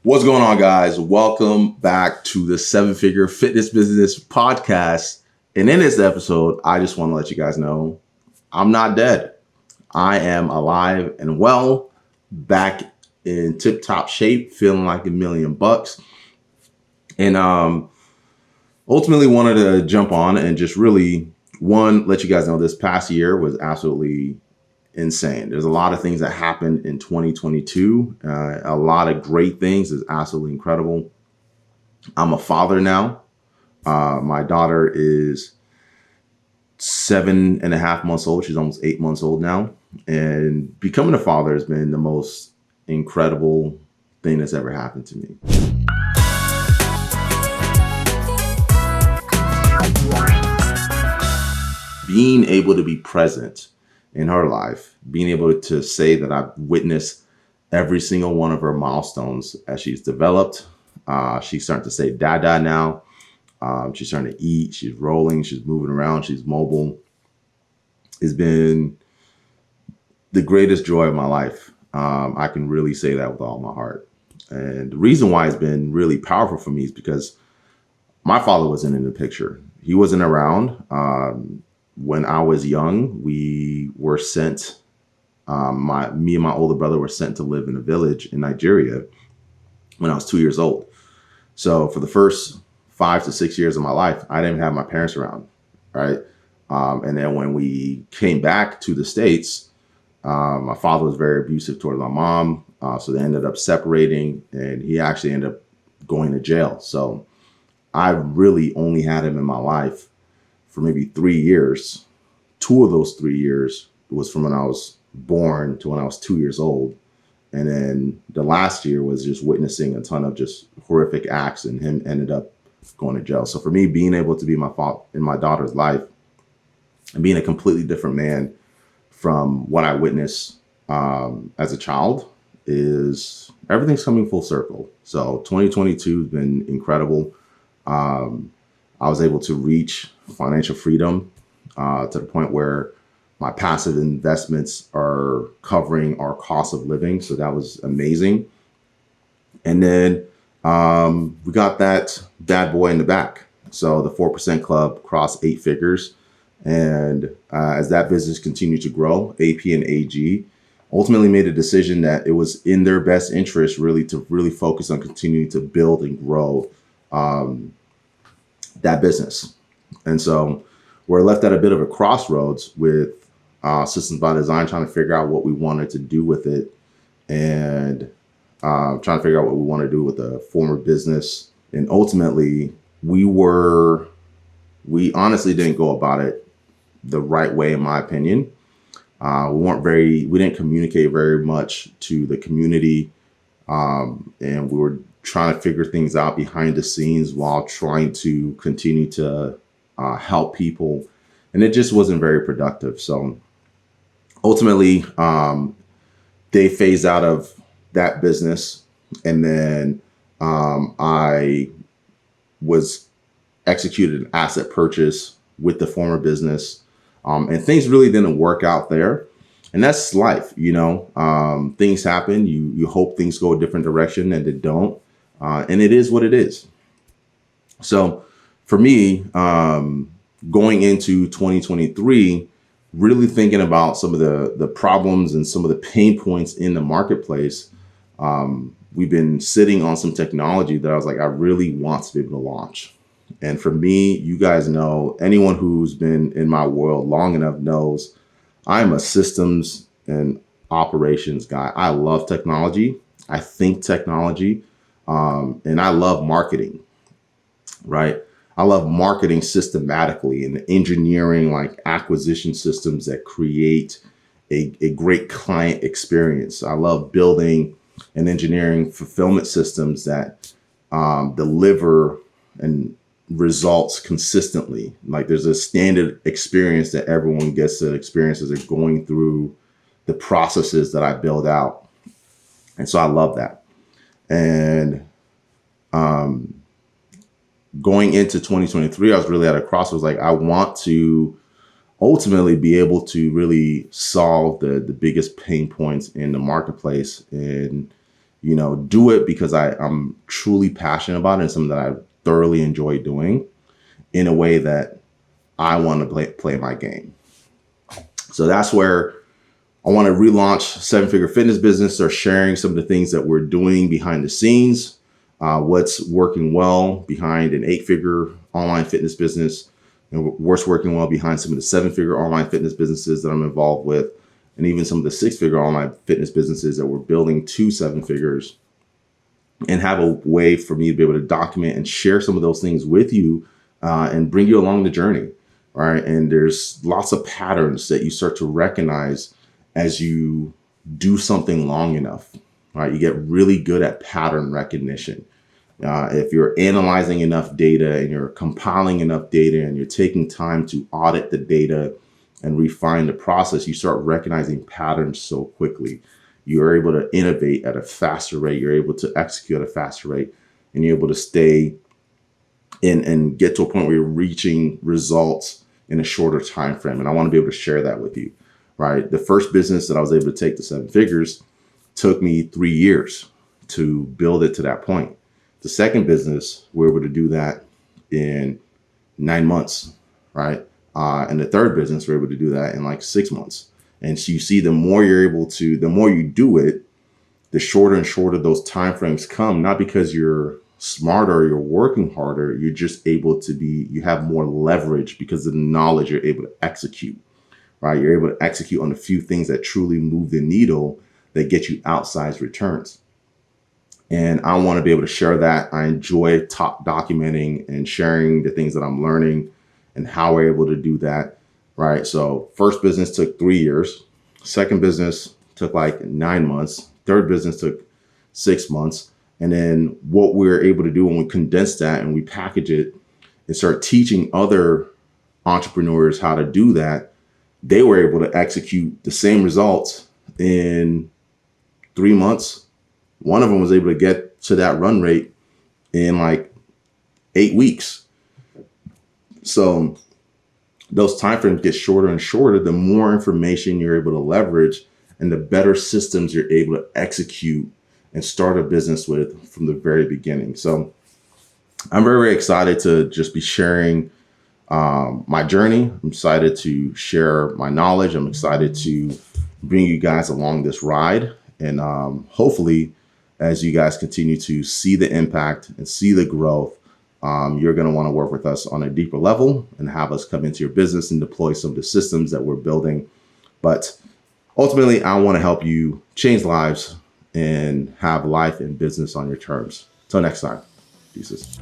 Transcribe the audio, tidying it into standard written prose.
What's going on, guys? Welcome back to the Seven Figure Fitness Business Podcast. And in this episode, I just want to let you guys know I'm not dead. I am alive and well, back in tip-top shape, feeling like $1,000,000. And ultimately wanted to jump on and just really, let you guys know this past year was absolutely insane. There's a lot of things that happened in 2022. A lot of great things. Is absolutely incredible. I'm a father now. My daughter is 7.5 months old. She's almost 8 months old now. And becoming a father has been the most incredible thing that's ever happened to me. Being able to be present in her life, being able to say that I've witnessed every single one of her milestones as she's developed. She's starting to say dada now. She's starting to eat. She's rolling. She's moving around. She's mobile. It's been the greatest joy of my life. I can really say that with all my heart. And the reason why it's been really powerful for me is because my father wasn't in the picture. He wasn't around. When I was young, we were sent, me and my older brother were sent to live in a village in Nigeria when I was 2 years old. So for the first 5 to 6 years of my life, I didn't have my parents around, right? And then when we came back to the States, my father was very abusive towards my mom. So they ended up separating, and he actually ended up going to jail. So I really only had him in my life for maybe 3 years. 2 of those 3 years was from when I was born to when I was 2 years old. And then the last year was just witnessing a ton of just horrific acts, and him ended up going to jail. So for me, being able to be in my daughter's life and being a completely different man from what I witnessed as a child is everything's coming full circle. So 2022 has been incredible. I was able to reach financial freedom to the point where my passive investments are covering our cost of living. So that was amazing. And then we got that bad boy in the back. So the 4% Club crossed 8 figures. And as that business continued to grow, AP and AG ultimately made a decision that it was in their best interest to really focus on continuing to build and grow that business. And so we're left at a bit of a crossroads with Systems by Design, trying to figure out what we wanted to do with it, and trying to figure out what we want to do with the former business. And ultimately, we honestly didn't go about it the right way, in my opinion. We didn't communicate very much to the community, and we were trying to figure things out behind the scenes while trying to continue to help people. And it just wasn't very productive. So ultimately, they phased out of that business. And then I was executed an asset purchase with the former business. And things really didn't work out there. And that's life, things happen. You hope things go a different direction, and they don't. And it is what it is. So for me, going into 2023, really thinking about some of the problems and some of the pain points in the marketplace, we've been sitting on some technology that I was like, I really want to be able to launch. And for me, you guys know, anyone who's been in my world long enough knows I'm a systems and operations guy. I love technology. I think technology. And I love marketing, right? I love marketing systematically and engineering like acquisition systems that create a great client experience. I love building and engineering fulfillment systems that deliver and results consistently. Like there's a standard experience that everyone gets to experience as they're going through the processes that I build out. And so I love that. And going into 2023, I was really at a crossroads. Like I want to ultimately be able to really solve the biggest pain points in the marketplace. And do it because I'm truly passionate about it and something that I thoroughly enjoy doing in a way that I want to play my game. So that's where I want to relaunch Seven Figure Fitness Business, or sharing some of the things that we're doing behind the scenes, what's working well behind an 8-figure online fitness business, and what's working well behind some of the 7-figure online fitness businesses that I'm involved with, and even some of the 6-figure online fitness businesses that we're building to 7 figures, and have a way for me to be able to document and share some of those things with you, and bring you along the journey. Right. And there's lots of patterns that you start to recognize as you do something long enough. Right. You get really good at pattern recognition. If you're analyzing enough data and you're compiling enough data and you're taking time to audit the data and refine the process, you start recognizing patterns so quickly. You're able to innovate at a faster rate. You're able to execute at a faster rate, and you're able to stay in and get to a point where you're reaching results in a shorter time frame. And I want to be able to share that with you. Right. The first business that I was able to take to 7 figures took me 3 years to build it to that point. The second business, we were able to do that in 9 months. Right. And the third business, we're able to do that in like 6 months. And so you see, the more you do it, the shorter and shorter those timeframes come, not because you're smarter, you're working harder, you're just able to you have more leverage because of the knowledge you're able to execute, right? You're able to execute on a few things that truly move the needle, that get you outsized returns. And I want to be able to share that. I enjoy documenting and sharing the things that I'm learning and how we're able to do that, right? So first business took 3 years. Second business took like 9 months. Third business took 6 months. And then what we're able to do when we condense that and we package it and start teaching other entrepreneurs how to do that, they were able to execute the same results in 3 months. One of them was able to get to that run rate in like 8 weeks. So those timeframes get shorter and shorter, the more information you're able to leverage and the better systems you're able to execute and start a business with from the very beginning. So I'm very, very excited to just be sharing my journey. I'm excited to share my knowledge. I'm excited to bring you guys along this ride. And hopefully, as you guys continue to see the impact and see the growth, you're going to want to work with us on a deeper level and have us come into your business and deploy some of the systems that we're building. But ultimately, I want to help you change lives and have life and business on your terms. Till next time. Deuces.